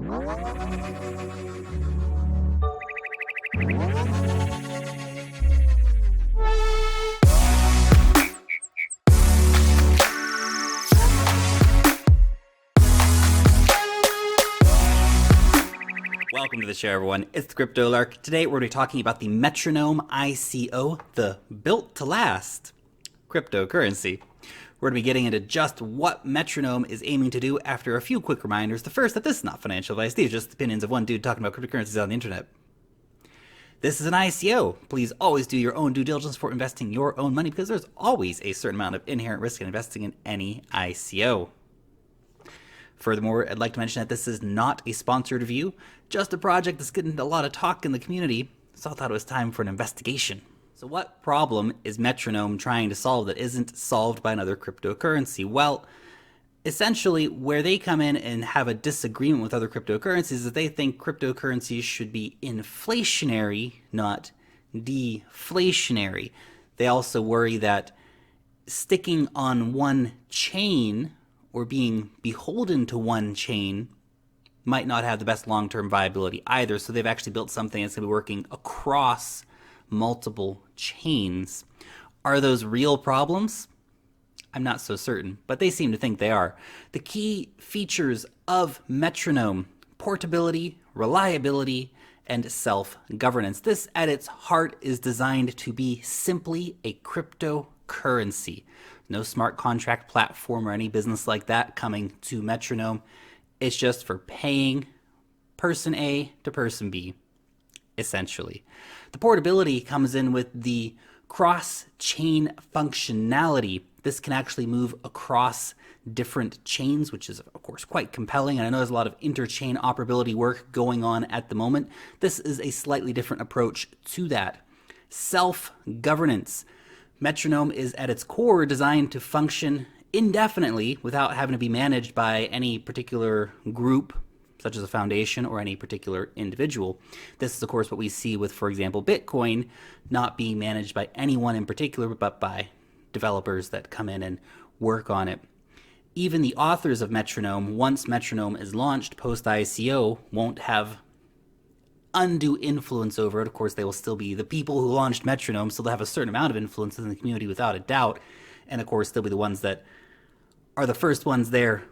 Welcome to the show, everyone. It's the Crypto Lark. Today we're going to be talking about the Metronome ICO, the built-to-last cryptocurrency. We're going to be getting into just what Metronome is aiming to do after a few quick reminders. The first, that this is not financial advice. These are just opinions of one dude talking about cryptocurrencies on the internet. This is an ICO. Please always do your own due diligence for investing your own money, because there's always a certain amount of inherent risk in investing in any ICO. Furthermore, I'd like to mention that this is not a sponsored review, just a project that's getting a lot of talk in the community, so I thought it was time for an investigation. So what problem is Metronome trying to solve that isn't solved by another cryptocurrency? Well, essentially, where they come in and have a disagreement with other cryptocurrencies is that they think cryptocurrencies should be inflationary, not deflationary. They also worry that sticking on one chain or being beholden to one chain might not have the best long-term viability either. So they've actually built something that's going to be working across multiple chains. Are those real problems? I'm not so certain, but they seem to think they are. The key features of Metronome: portability, reliability, and self-governance. This, at its heart, is designed to be simply a cryptocurrency. No smart contract platform or any business like that coming to Metronome. It's just for paying person A to person B, essentially. The portability comes in with the cross-chain functionality. This can actually move across different chains, which is, of course, quite compelling. And I know there's a lot of interchain operability work going on at the moment. This is a slightly different approach to that. Self-governance. Metronome is at its core designed to function indefinitely without having to be managed by any particular group, such as a foundation or any particular individual. This is, of course, what we see with, for example, Bitcoin not being managed by anyone in particular, but by developers that come in and work on it. Even the authors of Metronome, once Metronome is launched post-ICO, won't have undue influence over it. Of course, they will still be the people who launched Metronome, so they'll have a certain amount of influence in the community without a doubt. And of course, they'll be the ones that are the first ones there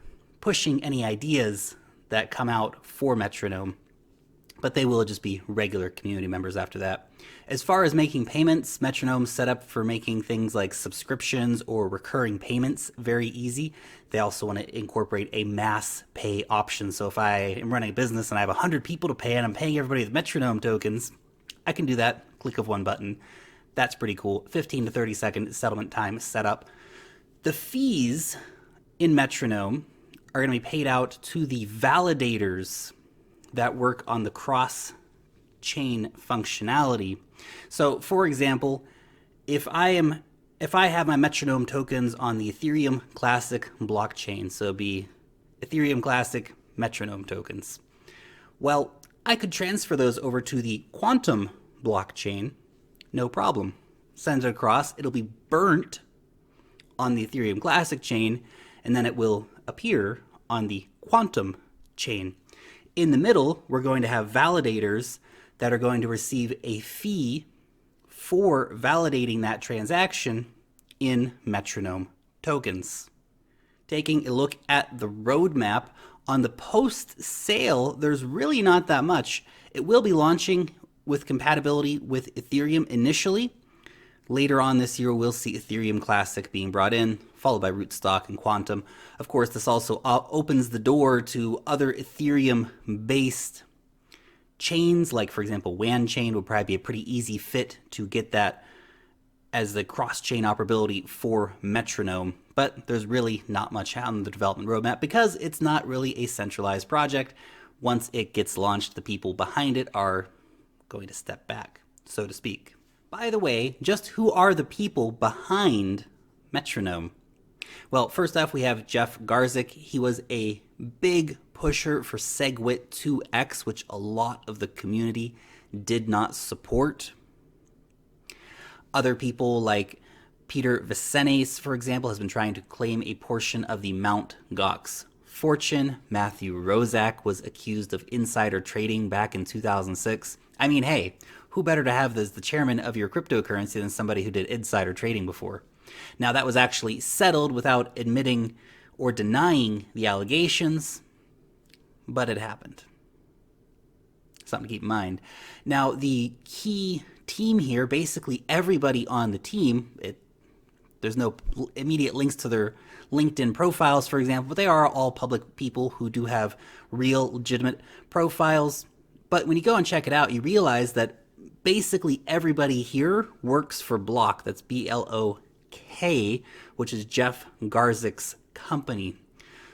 pushing any ideas that come out for Metronome. But they will just be regular community members after that. As far as making payments, Metronome's set up for making things like subscriptions or recurring payments very easy. They also want to incorporate a mass pay option. So if I am running a business and I have 100 people to pay and I'm paying everybody with Metronome tokens, I can do that. Click of one button. That's pretty cool. 15 to 30 second settlement time setup. The fees in Metronome are going to be paid out to the validators that work on the cross-chain functionality. So, for example, if I have my Metronome tokens on the Ethereum Classic blockchain, so it'd be Ethereum Classic Metronome tokens, well, I could transfer those over to the Quantum blockchain, no problem. Send it across, it'll be burnt on the Ethereum Classic chain, and then it will appear on the Quantum chain. In the middle, we're going to have validators that are going to receive a fee for validating that transaction in Metronome tokens. Taking a look at the roadmap, on the post-sale, there's really not that much. It will be launching with compatibility with Ethereum initially. Later on this year, we'll see Ethereum Classic being brought in, followed by Rootstock and Quantum. Of course, this also opens the door to other Ethereum-based chains, like, for example, WAN chain would probably be a pretty easy fit to get that as the cross-chain operability for Metronome. But there's really not much on the development roadmap because it's not really a centralized project. Once it gets launched, the people behind it are going to step back, so to speak. By the way, just who are the people behind Metronome? Well, first off, we have Jeff Garzik. He was a big pusher for SegWit 2x, which a lot of the community did not support. Other people like Peter Vicenes, for example, has been trying to claim a portion of the Mt. Gox fortune. Matthew Rozak was accused of insider trading back in 2006. I mean, hey, who better to have as the chairman of your cryptocurrency than somebody who did insider trading before? Now, that was actually settled without admitting or denying the allegations, but it happened. Something to keep in mind. Now, the key team here, basically everybody on the team, there's no immediate links to their LinkedIn profiles, for example, but they are all public people who do have real, legitimate profiles. But when you go and check it out, you realize that basically everybody here works for Block. That's BLOK, which is Jeff Garczyk's company.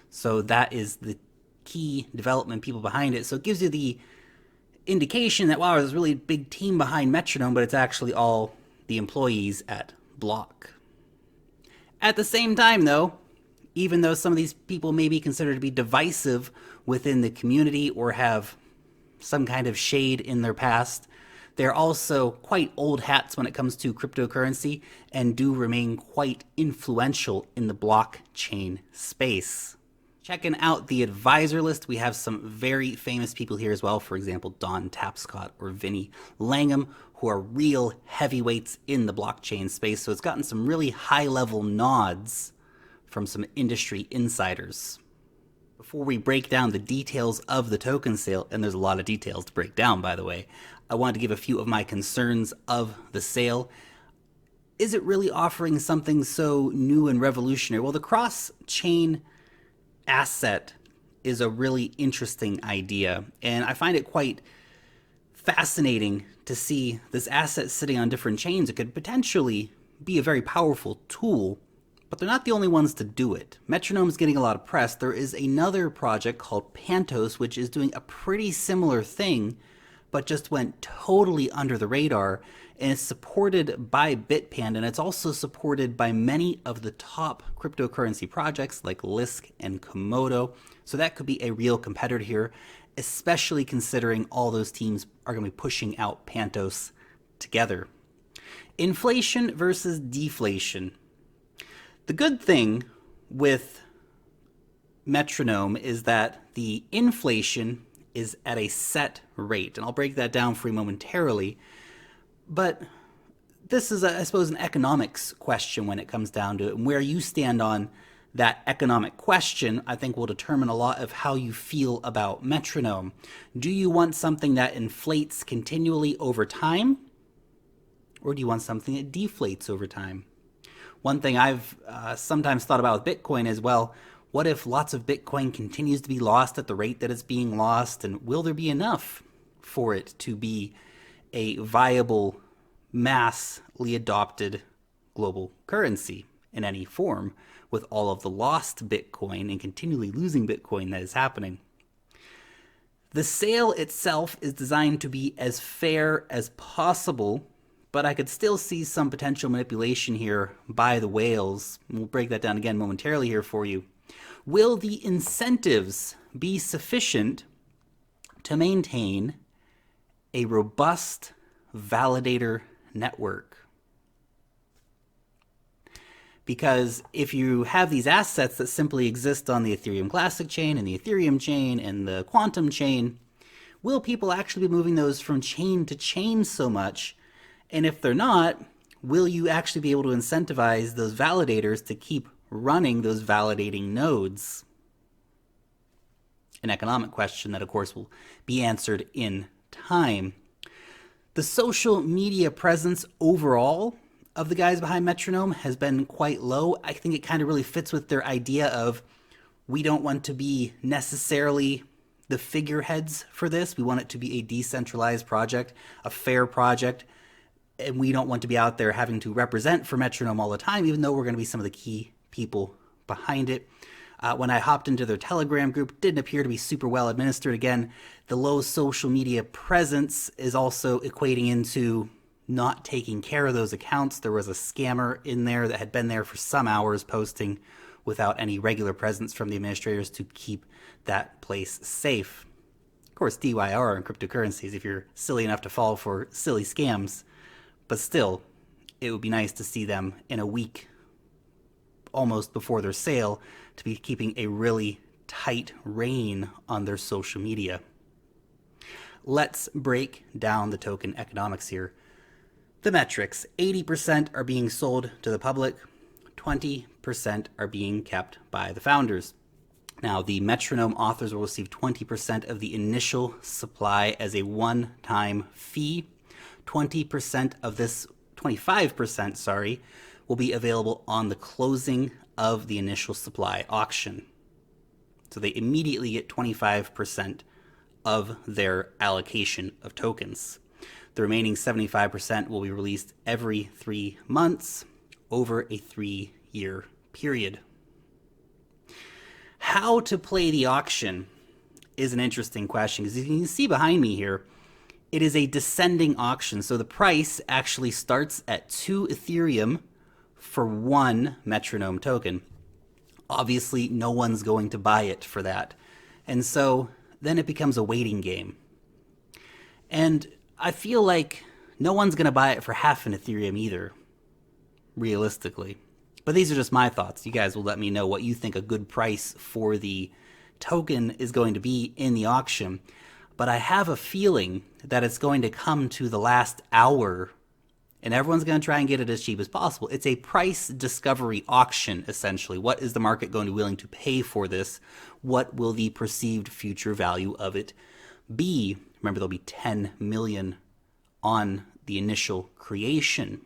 So that is the key development people behind it. So it gives you the indication that, wow, there's a really big team behind Metronome, but it's actually all the employees at Block. At the same time, though, even though some of these people may be considered to be divisive within the community or have some kind of shade in their past, they're also quite old hats when it comes to cryptocurrency and do remain quite influential in the blockchain space. Checking out the advisor list, we have some very famous people here as well. For example, Don Tapscott or Vinny Langham, who are real heavyweights in the blockchain space. So it's gotten some really high-level nods from some industry insiders. Before we break down the details of the token sale, and there's a lot of details to break down, by the way, I wanted to give a few of my concerns of the sale. Is it really offering something so new and revolutionary? Well, the cross-chain asset is a really interesting idea, and I find it quite fascinating to see this asset sitting on different chains. It could potentially be a very powerful tool, but they're not the only ones to do it. Metronome's getting a lot of press. There is another project called Pantos, which is doing a pretty similar thing, but just went totally under the radar, and it's supported by Bitpanda, and it's also supported by many of the top cryptocurrency projects like Lisk and Komodo. So that could be a real competitor here, especially considering all those teams are going to be pushing out Pantos together. Inflation versus deflation. The good thing with Metronome is that the inflation is at a set rate, and I'll break that down for you momentarily. But this is, I suppose, an economics question when it comes down to it. And where you stand on that economic question, I think, will determine a lot of how you feel about Metronome. Do you want something that inflates continually over time? Or do you want something that deflates over time? One thing I've sometimes thought about with Bitcoin is, well, what if lots of Bitcoin continues to be lost at the rate that it's being lost? And will there be enough for it to be a viable, massively adopted global currency in any form with all of the lost Bitcoin and continually losing Bitcoin that is happening? The sale itself is designed to be as fair as possible, but I could still see some potential manipulation here by the whales. We'll break that down again momentarily here for you. Will the incentives be sufficient to maintain a robust validator network? Because if you have these assets that simply exist on the Ethereum Classic chain and the Ethereum chain and the Quantum chain, will people actually be moving those from chain to chain so much? And if they're not, will you actually be able to incentivize those validators to keep running those validating nodes? An economic question that, of course, will be answered in time. The social media presence overall of the guys behind Metronome has been quite low. I think it kind of really fits with their idea of, we don't want to be necessarily the figureheads for this. We want it to be a decentralized project, a fair project, and we don't want to be out there having to represent for Metronome all the time, even though we're going to be some of the key people behind it. When I hopped into their Telegram group, it didn't appear to be super well administered. Again, the low social media presence is also equating into not taking care of those accounts. There was a scammer in there that had been there for some hours posting without any regular presence from the administrators to keep that place safe. Of course, DYR and cryptocurrencies if you're silly enough to fall for silly scams. But still, it would be nice to see them in a week almost before their sale to be keeping a really tight rein on their social media. Let's break down the token economics here. The metrics: 80% are being sold to the public, 20% are being kept by the founders. Now, the Metronome authors will receive 20% of the initial supply as a one-time fee. 20% of this, 25%, sorry, will be available on the closing of the initial supply auction. So they immediately get 25% of their allocation of tokens. The remaining 75% will be released every 3 months over a 3-year period. How to play the auction is an interesting question, because you can see behind me here, it is a descending auction. So the price actually starts at 2 Ethereum for 1 Metronome token. Obviously, no one's going to buy it for that. And so then it becomes a waiting game. And I feel like no one's going to buy it for half an Ethereum either, realistically. But these are just my thoughts. You guys will let me know what you think a good price for the token is going to be in the auction. But I have a feeling that it's going to come to the last hour, and everyone's going to try and get it as cheap as possible. It's a price discovery auction, essentially. What is the market going to be willing to pay for this? What will the perceived future value of it be? Remember, there'll be 10 million on the initial creation.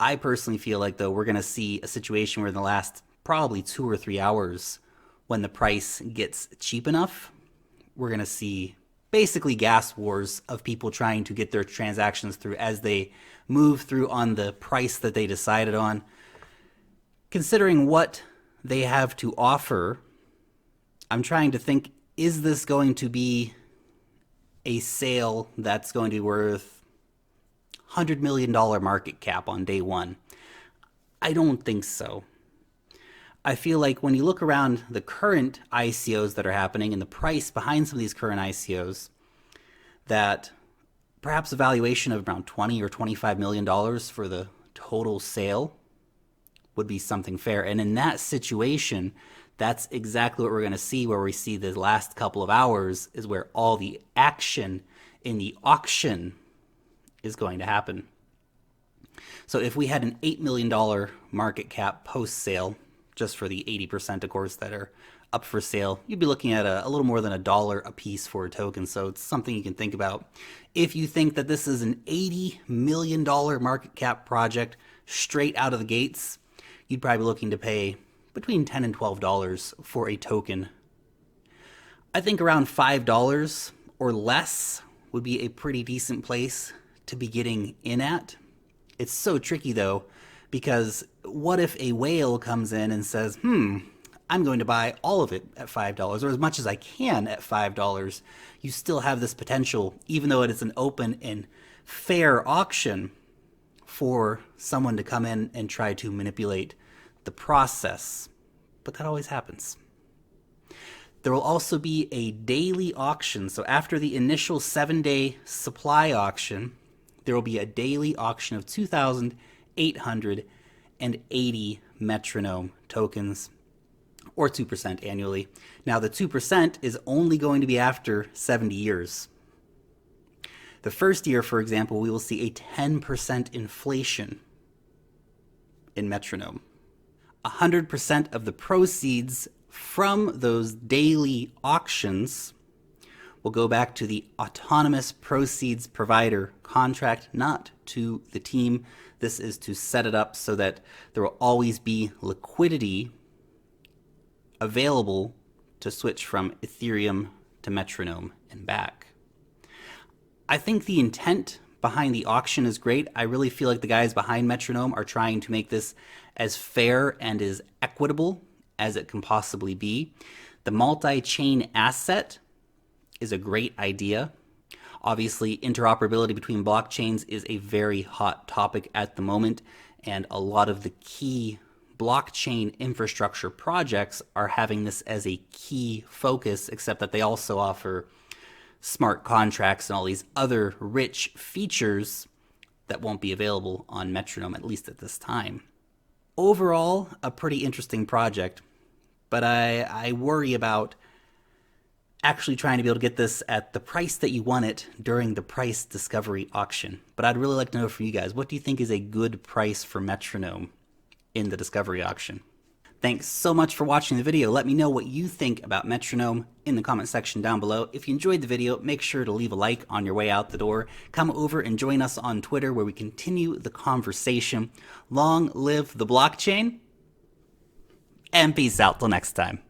I personally feel like, though, we're going to see a situation where in the last probably 2 or 3 hours, when the price gets cheap enough, we're going to see basically gas wars of people trying to get their transactions through as they move through on the price that they decided on. Considering what they have to offer, I'm trying to think, is this going to be a sale that's going to be worth $100 million market cap on day one? I don't think so. I feel like when you look around the current ICOs that are happening and the price behind some of these current ICOs, that perhaps a valuation of around $20 or $25 million for the total sale would be something fair. And in that situation, that's exactly what we're going to see, where we see the last couple of hours is where all the action in the auction is going to happen. So if we had an $8 million market cap post-sale, just for the 80%, of course, that are up for sale, you'd be looking at a little more than $1 a piece for a token. So it's something you can think about. If you think that this is an $80 million market cap project straight out of the gates, you'd probably be looking to pay between $10 and $12 for a token. I think around $5 or less would be a pretty decent place to be getting in at. It's so tricky, though, because what if a whale comes in and says, I'm going to buy all of it at $5, or as much as I can at $5? You still have this potential, even though it is an open and fair auction, for someone to come in and try to manipulate the process. But that always happens. There will also be a daily auction. So after the initial 7-day supply auction, there will be a daily auction of 2,880 Metronome tokens, or 2% annually. Now, the 2% is only going to be after 70 years. The first year, for example, we will see a 10% inflation in Metronome. 100% of the proceeds from those daily auctions will go back to the autonomous proceeds provider contract, not to the team. This is to set it up so that there will always be liquidity available to switch from Ethereum to Metronome and back. I think the intent behind the auction is great. I really feel like the guys behind Metronome are trying to make this as fair and as equitable as it can possibly be. The multi-chain asset is a great idea. Obviously, interoperability between blockchains is a very hot topic at the moment, and a lot of the key blockchain infrastructure projects are having this as a key focus, except that they also offer smart contracts and all these other rich features that won't be available on Metronome, at least at this time. Overall, a pretty interesting project, but I worry about actually trying to be able to get this at the price that you want it during the price discovery auction. But I'd really like to know from you guys, what do you think is a good price for Metronome in the discovery auction? Thanks so much for watching the video. Let me know what you think about Metronome in the comment section down below. If you enjoyed the video, make sure to leave a like on your way out the door. Come over and join us on Twitter where we continue the conversation. Long live the blockchain, and peace out till next time.